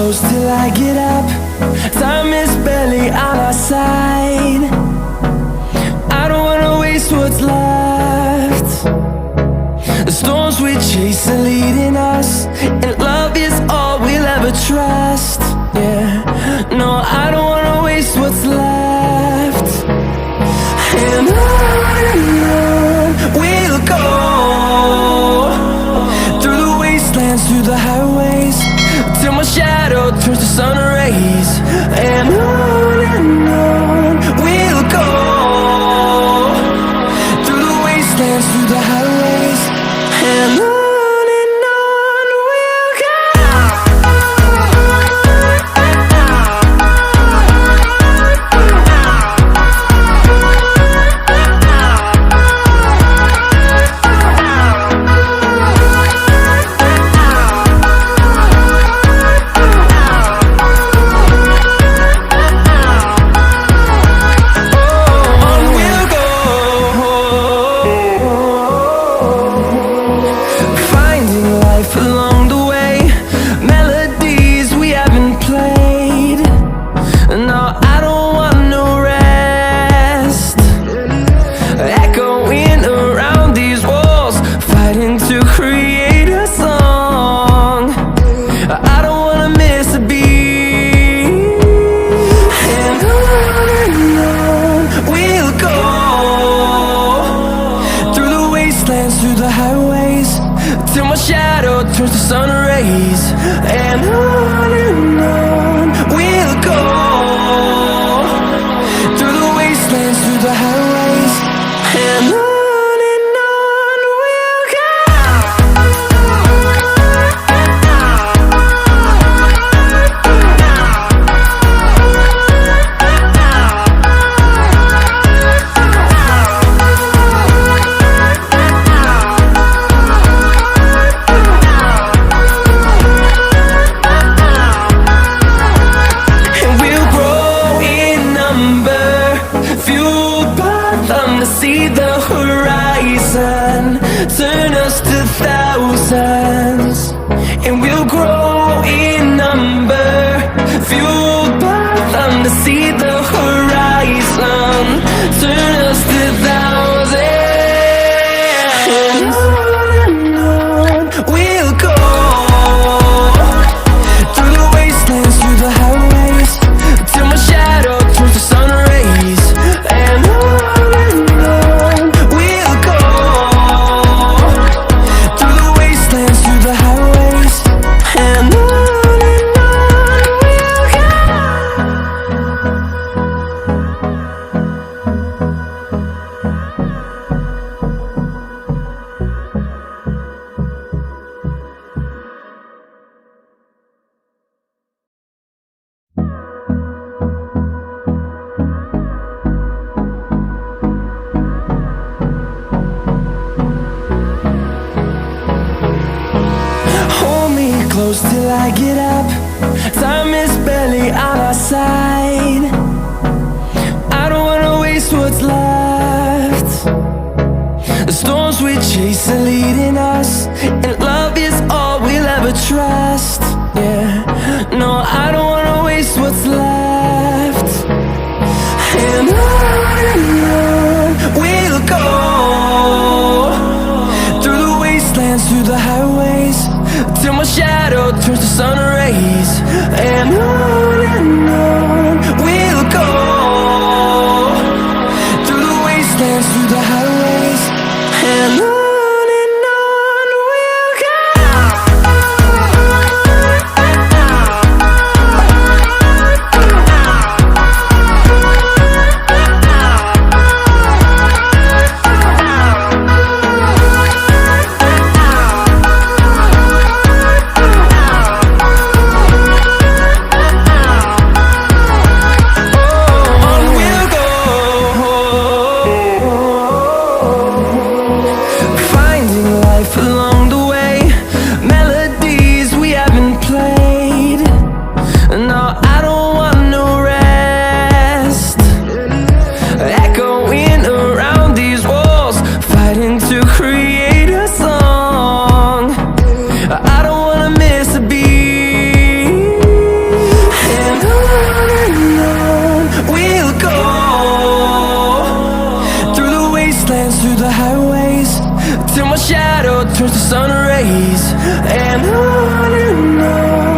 close till I get up. Time is barely on our side. I don't wanna waste what's left. The storms we chase are leading us, and love is all we'll ever trust. Yeah, no, I don't wanna waste what's left. And on we'll go, through the wastelands, through the highways, till my shadow turns to sun rays. And on we'll go, through the wastelands, through the highways, and on. Turns to sun rays, and on we'll go, through the wastelands, through the highways, and on we'll go. See the horizon, turn us to thousands, and we'll grow in number, fueled by them to see the horizon, turn us to thousands, and on we'll go, through the wastelands, through the highways, till my shadow turns to sun rays, and close till I get up. Time is barely on our side. I don't wanna waste what's left. The storms we chase are leading us, and love is all we'll ever trust. Yeah, no, I don't wanna waste what's left. And on we'll go, through the wastelands, through the highways, till my shadow turns to sun rays, and on we'll go, through the wastelands, through the highways, and on we'll go. On we'll go, through the highways till my shadow turns to sun rays. And on